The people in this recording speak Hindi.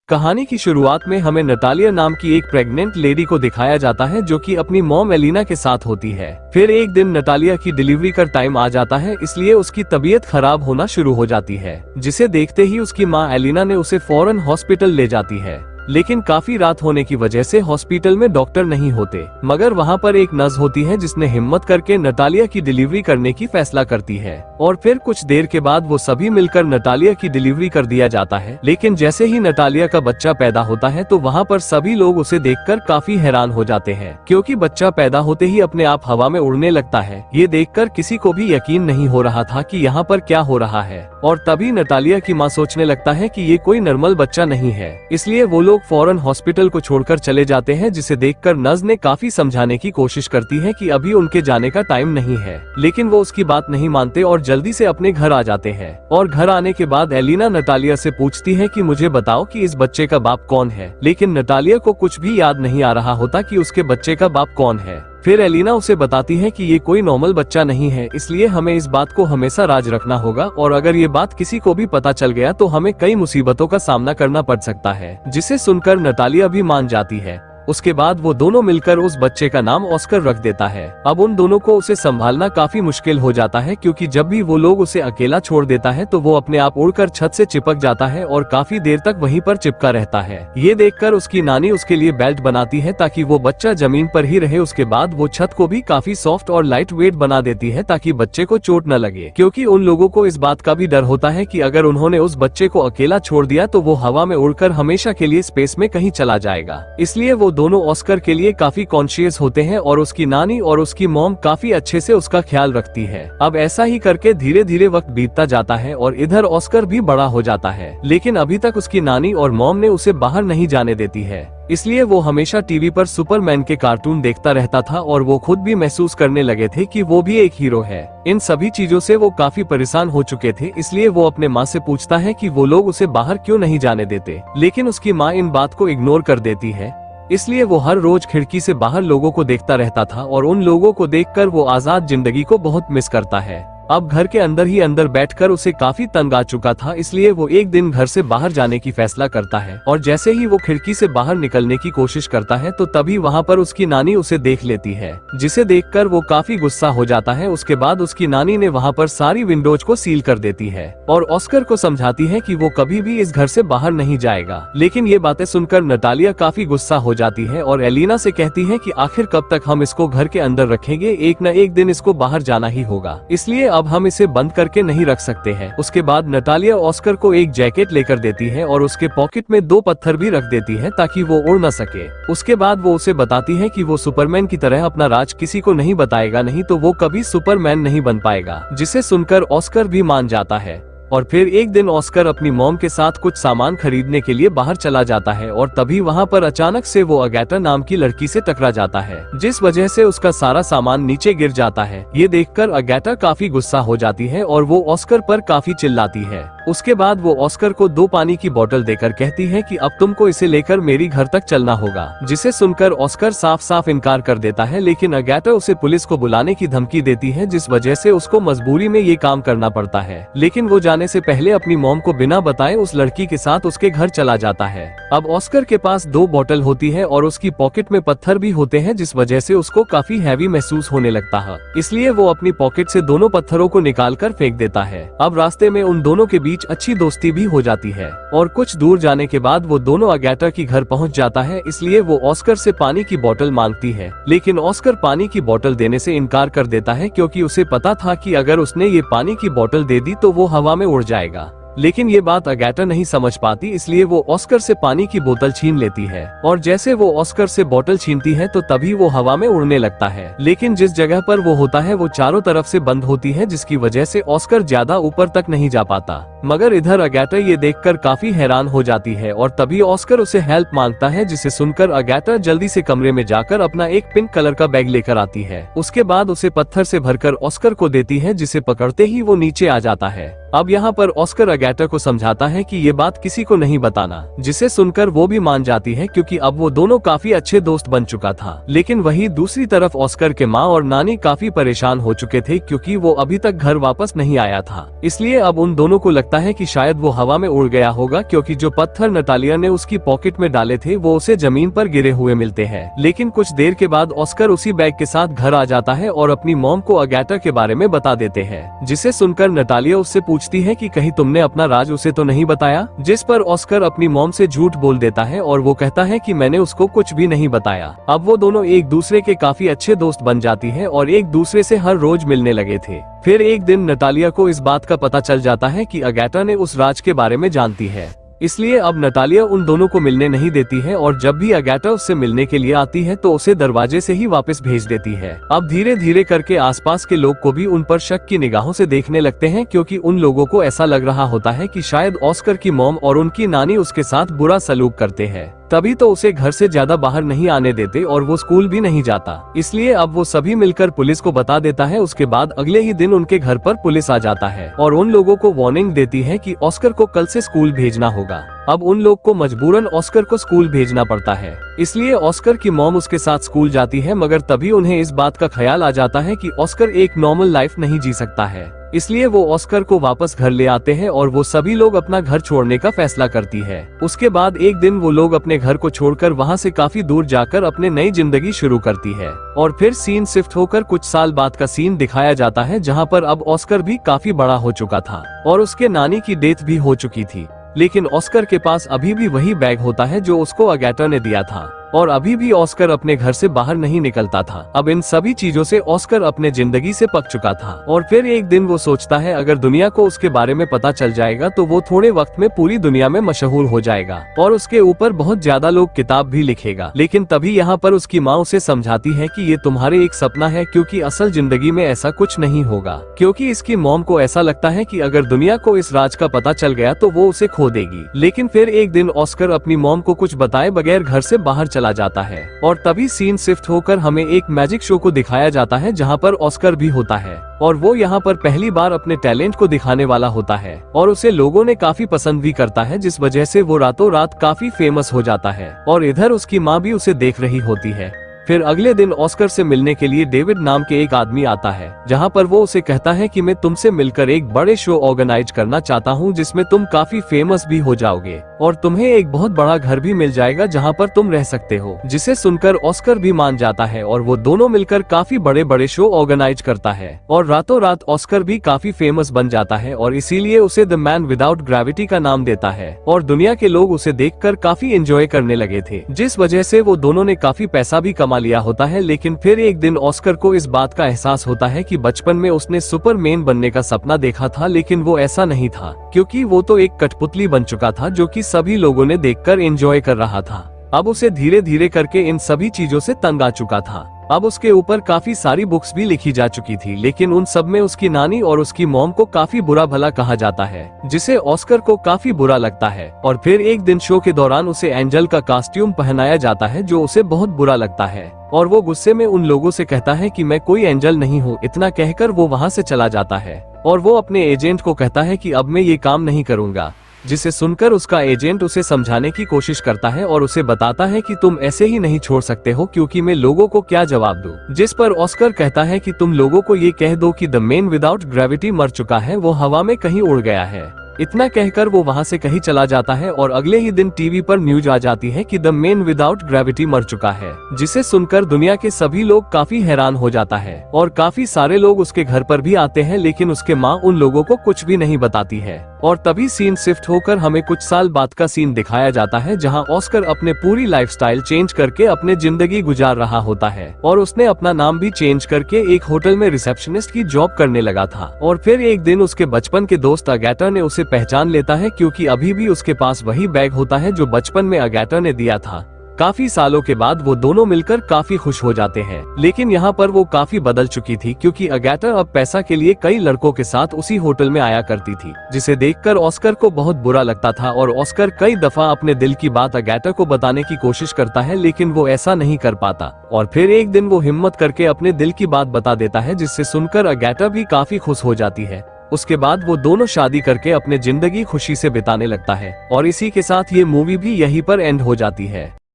कहानी की शुरुआत में हमें नतालिया नाम की एक प्रेग्नेंट लेडी को दिखाया जाता है जो कि अपनी मॉम एलिना के साथ होती है। फिर एक दिन नतालिया की डिलीवरी का टाइम आ जाता है, इसलिए उसकी तबीयत खराब होना शुरू हो जाती है, जिसे देखते ही उसकी माँ एलिना ने उसे फौरन हॉस्पिटल ले जाती है। लेकिन काफी रात होने की वजह से हॉस्पिटल में डॉक्टर नहीं होते, मगर वहाँ पर एक नर्स होती है जिसने हिम्मत करके नतालिया की डिलीवरी करने की फैसला करती है। और फिर कुछ देर के बाद वो सभी मिलकर नतालिया की डिलीवरी कर दिया जाता है। लेकिन जैसे ही नतालिया का बच्चा पैदा होता है तो वहाँ पर सभी लोग उसे देखकर काफी हैरान हो जाते हैं, क्योंकि बच्चा पैदा होते ही अपने आप हवा में उड़ने लगता है। ये देखकर किसी को भी यकीन नहीं हो रहा था कि यहाँ पर क्या हो रहा है। और तभी नतालिया की माँ सोचने लगता है कि ये कोई नॉर्मल बच्चा नहीं है, इसलिए वो लोग फौरन हॉस्पिटल को छोड़कर चले जाते हैं, जिसे देखकर नर्स ने काफी समझाने की कोशिश करती है कि अभी उनके जाने का टाइम नहीं है। लेकिन वो उसकी बात नहीं मानते और जल्दी से अपने घर आ जाते हैं। और घर आने के बाद एलिना नतालिया से पूछती है कि मुझे बताओ कि इस बच्चे का बाप कौन है। लेकिन नतालिया को कुछ भी याद नहीं आ रहा होता कि उसके बच्चे का बाप कौन है। फिर एलिना उसे बताती है कि ये कोई नॉर्मल बच्चा नहीं है, इसलिए हमें इस बात को हमेशा राज रखना होगा, और अगर ये बात किसी को भी पता चल गया तो हमें कई मुसीबतों का सामना करना पड़ सकता है। जिसे सुनकर नतालिया भी मान जाती है। उसके बाद वो दोनों मिलकर उस बच्चे का नाम ऑस्कर रख देता है। अब उन दोनों को उसे संभालना काफी मुश्किल हो जाता है, क्योंकि जब भी वो लोग उसे अकेला छोड़ देता है तो वो अपने आप उड़कर छत से चिपक जाता है और काफी देर तक वहीं पर चिपका रहता है। ये देखकर उसकी नानी उसके लिए बेल्ट बनाती है ताकि वो बच्चा जमीन पर ही रहे। उसके बाद वो छत को भी काफी सॉफ्ट और लाइट वेट बना देती है ताकि बच्चे को चोट न लगे, क्योंकि उन लोगों को इस बात का भी डर होता है कि अगर उन्होंने उस बच्चे को अकेला छोड़ दिया तो वो हवा में उड़कर हमेशा के लिए स्पेस में कहीं चला जाएगा। इसलिए वो दोनों ऑस्कर के लिए काफी कॉन्शियस होते हैं और उसकी नानी और उसकी मॉम काफी अच्छे से उसका ख्याल रखती है। अब ऐसा ही करके धीरे धीरे वक्त बीतता जाता है और इधर ऑस्कर भी बड़ा हो जाता है, लेकिन अभी तक उसकी नानी और मॉम ने उसे बाहर नहीं जाने देती है। इसलिए वो हमेशा टीवी पर सुपरमैन के कार्टून देखता रहता था और वो खुद भी महसूस करने लगे थे कि वो भी एक हीरो है। इन सभी चीजों से वो काफी परेशान हो चुके थे, इसलिए वो अपने माँ से पूछता है कि वो लोग उसे बाहर क्यों नहीं जाने देते। लेकिन उसकी माँ इन बात को इग्नोर कर देती है, इसलिए वो हर रोज खिड़की से बाहर लोगों को देखता रहता था और उन लोगों को देखकर वो आजाद जिंदगी को बहुत मिस करता है। अब घर के अंदर ही अंदर बैठकर उसे काफी तंग आ चुका था, इसलिए वो एक दिन घर से बाहर जाने की फैसला करता है। और जैसे ही वो खिड़की से बाहर निकलने की कोशिश करता है तो तभी वहाँ पर उसकी नानी उसे देख लेती है, जिसे देखकर वो काफी गुस्सा हो जाता है। उसके बाद उसकी नानी ने वहाँ पर सारी विंडोज को सील कर देती है और ऑस्कर को समझाती है कि वो कभी भी इस घर से बाहर नहीं जाएगा। लेकिन ये बातें सुनकर नतालिया काफी गुस्सा हो जाती है और एलिना से कहती है कि आखिर कब तक हम इसको घर के अंदर रखेंगे, एक न एक दिन इसको बाहर जाना ही होगा, इसलिए अब हम इसे बंद करके नहीं रख सकते हैं। उसके बाद नतालिया ऑस्कर को एक जैकेट लेकर देती है और उसके पॉकेट में 2 पत्थर भी रख देती है ताकि वो उड़ न सके। उसके बाद वो उसे बताती है कि वो सुपरमैन की तरह अपना राज किसी को नहीं बताएगा, नहीं तो वो कभी सुपरमैन नहीं बन पाएगा। जिसे सुनकर ऑस्कर भी मान जाता है। और फिर एक दिन ऑस्कर अपनी मॉम के साथ कुछ सामान खरीदने के लिए बाहर चला जाता है और तभी वहाँ पर अचानक से वो अगैटा नाम की लड़की से टकरा जाता है, जिस वजह से उसका सारा सामान नीचे गिर जाता है। ये देखकर अगैटा काफी गुस्सा हो जाती है और वो ऑस्कर पर काफी चिल्लाती है। उसके बाद वो ऑस्कर को 2 पानी की बोतल देकर कहती है कि अब तुमको इसे लेकर मेरी घर तक चलना होगा, जिसे सुनकर ऑस्कर साफ साफ इनकार कर देता है। लेकिन अगैटा उसे पुलिस को बुलाने की धमकी देती है, जिस वजह से उसको मजबूरी में ये काम करना पड़ता है। लेकिन वो जाने से पहले अपनी मॉम को बिना बताए उस लड़की के साथ उसके घर चला जाता है। अब ऑस्कर के पास 2 बोतल होती है और उसकी पॉकेट में पत्थर भी होते हैं, जिस वजह से उसको काफी हैवी महसूस होने लगता है। इसलिए वो अपनी पॉकेट से दोनों पत्थरों को निकालकर फेंक देता है। अब रास्ते में उन दोनों के बीच अच्छी दोस्ती भी हो जाती है और कुछ दूर जाने के बाद वो दोनों अगैटा की घर पहुंच जाता है। इसलिए वो ऑस्कर से पानी की बोतल मांगती है, लेकिन ऑस्कर पानी की बोतल देने से इनकार कर देता है, क्योंकि उसे पता था कि अगर उसने ये पानी की बोतल दे दी तो वो हवा में उड़ जाएगा। लेकिन ये बात अगैटा नहीं समझ पाती, इसलिए वो ऑस्कर से पानी की बोतल छीन लेती है और जैसे वो ऑस्कर से बोतल छीनती है तो तभी वो हवा में उड़ने लगता है। लेकिन जिस जगह पर वो होता है वो चारों तरफ से बंद होती है, जिसकी वजह से ऑस्कर ज्यादा ऊपर तक नहीं जा पाता। मगर इधर अगैटा ये देखकर काफी हैरान हो जाती है और तभी ऑस्कर उसे हेल्प मांगता है, जिसे सुनकर अगैटा जल्दी से कमरे में जाकर अपना एक पिंक कलर का बैग लेकर आती है। उसके बाद उसे पत्थर से भरकर ऑस्कर को देती है, जिसे पकड़ते ही वो नीचे आ जाता है। अब यहाँ पर ऑस्कर अगैटा को समझाता है कि ये बात किसी को नहीं बताना, जिसे सुनकर वो भी मान जाती है क्योंकि अब वो दोनों काफी अच्छे दोस्त बन चुका था। लेकिन वही दूसरी तरफ ऑस्कर के माँ और नानी काफी परेशान हो चुके थे क्योंकि वो अभी तक घर वापस नहीं आया था। इसलिए अब उन दोनों को लगता है कि शायद वो हवा में उड़ गया होगा, क्योंकि जो पत्थर नतालिया ने उसकी पॉकेट में डाले थे वो उसे जमीन पर गिरे हुए मिलते हैं। लेकिन कुछ देर के बाद ऑस्कर उसी बैग के साथ घर आ जाता है और अपनी मॉम को अगैटा के बारे में बता देते हैं, जिसे सुनकर नतालिया उससे पूछती है कि कहीं तुमने अपना राज उसे तो नहीं बताया, जिस पर ऑस्कर अपनी मॉम से झूठ बोल देता है और वो कहता है कि मैंने उसको कुछ भी नहीं बताया। अब वो दोनों एक दूसरे के काफी अच्छे दोस्त बन जाती है और एक दूसरे से हर रोज मिलने लगे थे। फिर एक दिन नतालिया को इस बात का पता चल जाता है कि अगैटा ने उस राज के बारे में जानती है, इसलिए अब नतालिया उन दोनों को मिलने नहीं देती है और जब भी अगैटा उससे मिलने के लिए आती है तो उसे दरवाजे से ही वापस भेज देती है। अब धीरे धीरे करके आसपास के लोग को भी उन पर शक की निगाहों से देखने लगते हैं, क्योंकि उन लोगों को ऐसा लग रहा होता है कि शायद ऑस्कर की मॉम और उनकी नानी उसके साथ बुरा सलूक करते हैं, तभी तो उसे घर से ज्यादा बाहर नहीं आने देते और वो स्कूल भी नहीं जाता। इसलिए अब वो सभी मिलकर पुलिस को बता देता है। उसके बाद अगले ही दिन उनके घर पर पुलिस आ जाता है और उन लोगों को वार्निंग देती है कि ऑस्कर को कल से स्कूल भेजना होगा। अब उन लोग को मजबूरन ऑस्कर को स्कूल भेजना पड़ता है, इसलिए ऑस्कर की मॉम उसके साथ स्कूल जाती है, मगर तभी उन्हें इस बात का ख्याल आ जाता है कि ऑस्कर एक नॉर्मल लाइफ नहीं जी सकता है। इसलिए वो ऑस्कर को वापस घर ले आते हैं और वो सभी लोग अपना घर छोड़ने का फैसला करती है। उसके बाद एक दिन वो लोग अपने घर को छोड़कर वहाँ से काफी दूर जाकर अपने नई जिंदगी शुरू करती है। और फिर सीन शिफ्ट होकर कुछ साल बाद का सीन दिखाया जाता है, जहाँ पर अब ऑस्कर भी काफी बड़ा हो चुका था और उसके नानी की डेथ भी हो चुकी थी। लेकिन ऑस्कर के पास अभी भी वही बैग होता है जो उसको अगैटा ने दिया था और अभी भी ऑस्कर अपने घर से बाहर नहीं निकलता था। अब इन सभी चीजों से ऑस्कर अपने जिंदगी से पक चुका था और फिर एक दिन वो सोचता है अगर दुनिया को उसके बारे में पता चल जाएगा तो वो थोड़े वक्त में पूरी दुनिया में मशहूर हो जाएगा और उसके ऊपर बहुत ज्यादा लोग किताब भी लिखेगा। लेकिन तभी यहाँ पर उसकी माँ उसे समझाती है कि ये तुम्हारे एक सपना है, क्योंकि असल जिंदगी में ऐसा कुछ नहीं होगा। क्योंकि इसकी मॉम को ऐसा लगता है कि अगर दुनिया को इस राज का पता चल गया तो वो उसे खो देगी। लेकिन फिर एक दिन ऑस्कर अपनी मॉम को कुछ बताए बगैर घर से बाहर चला जाता है और तभी सीन शिफ्ट होकर हमें एक मैजिक शो को दिखाया जाता है, जहां पर ऑस्कर भी होता है और वो यहाँ पर पहली बार अपने टैलेंट को दिखाने वाला होता है और उसे लोगों ने काफी पसंद भी करता है, जिस वजह से वो रातों रात काफी फेमस हो जाता है। और इधर उसकी माँ भी उसे देख रही होती है। फिर अगले दिन ऑस्कर से मिलने के लिए डेविड नाम के एक आदमी आता है, जहां पर वो उसे कहता है कि मैं तुमसे मिलकर एक बड़े शो ऑर्गेनाइज करना चाहता हूं, जिसमें तुम काफी फेमस भी हो जाओगे और तुम्हें एक बहुत बड़ा घर भी मिल जाएगा जहां पर तुम रह सकते हो। जिसे सुनकर ऑस्कर भी मान जाता है और वो दोनों मिलकर काफी बड़े बड़े शो ऑर्गेनाइज करता है और रातों रात ऑस्कर भी काफी फेमस बन जाता है और इसीलिए उसे द मैन विदाउट ग्रेविटी का नाम देता है और दुनिया के लोग उसे देखकर काफी एंजॉय करने लगे थे, जिस वजह से वो दोनों ने काफी पैसा भी कमा लिया होता है। लेकिन फिर एक दिन ऑस्कर को इस बात का एहसास होता है कि बचपन में उसने सुपरमैन बनने का सपना देखा था, लेकिन वो ऐसा नहीं था, क्योंकि वो तो एक कठपुतली बन चुका था जो कि सभी लोगों ने देखकर एंजॉय कर रहा था। अब उसे धीरे धीरे करके इन सभी चीजों से तंग आ चुका था। अब उसके ऊपर काफी सारी बुक्स भी लिखी जा चुकी थी, लेकिन उन सब में उसकी नानी और उसकी मॉम को काफी बुरा भला कहा जाता है, जिसे ऑस्कर को काफी बुरा लगता है। और फिर एक दिन शो के दौरान उसे एंजल का कॉस्ट्यूम पहनाया जाता है, जो उसे बहुत बुरा लगता है और वो गुस्से में उन लोगों से कहता है कि मैं कोई एंजल नहीं हूँ। इतना कहकर वो वहाँ से चला जाता है और वो अपने एजेंट को कहता है कि अब मैं ये काम नहीं करूँगा, जिसे सुनकर उसका एजेंट उसे समझाने की कोशिश करता है और उसे बताता है कि तुम ऐसे ही नहीं छोड़ सकते हो, क्योंकि मैं लोगों को क्या जवाब दूं। जिस पर ऑस्कर कहता है कि तुम लोगों को ये कह दो कि द मैन विदाउट ग्रेविटी मर चुका है, वो हवा में कहीं उड़ गया है। इतना कहकर वो वहाँ से कहीं चला जाता है और अगले ही दिन टीवी पर न्यूज आ जाती है कि द मैन विदाउट ग्रेविटी मर चुका है, जिसे सुनकर दुनिया के सभी लोग काफी हैरान हो जाता है और काफी सारे लोग उसके घर पर भी आते हैं, लेकिन उसके माँ उन लोगों को कुछ भी नहीं बताती है। और तभी सीन शिफ्ट होकर हमें कुछ साल बाद का सीन दिखाया जाता है, जहां ऑस्कर अपने पूरी लाइफस्टाइल चेंज करके अपने जिंदगी गुजार रहा होता है और उसने अपना नाम भी चेंज करके एक होटल में रिसेप्शनिस्ट की जॉब करने लगा था। और फिर एक दिन उसके बचपन के दोस्त अगैटा ने उसे पहचान लेता है, क्योंकि अभी भी उसके पास वही बैग होता है जो बचपन में अगैटा ने दिया था। काफी सालों के बाद वो दोनों मिलकर काफी खुश हो जाते हैं, लेकिन यहाँ पर वो काफी बदल चुकी थी, क्योंकि अगैटा अब पैसा के लिए कई लड़कों के साथ उसी होटल में आया करती थी, जिसे देखकर ऑस्कर को बहुत बुरा लगता था और ऑस्कर कई दफा अपने दिल की बात अगैटा को बताने की कोशिश करता है, लेकिन वो ऐसा नहीं कर पाता। और फिर एक दिन वो हिम्मत करके अपने दिल की बात बता देता है, जिससे सुनकर अगैटा भी काफी खुश हो जाती है। उसके बाद वो दोनों शादी करके अपने जिंदगी खुशी से बिताने लगता है और इसी के साथ ये मूवी भी यहीं पर एंड हो जाती है।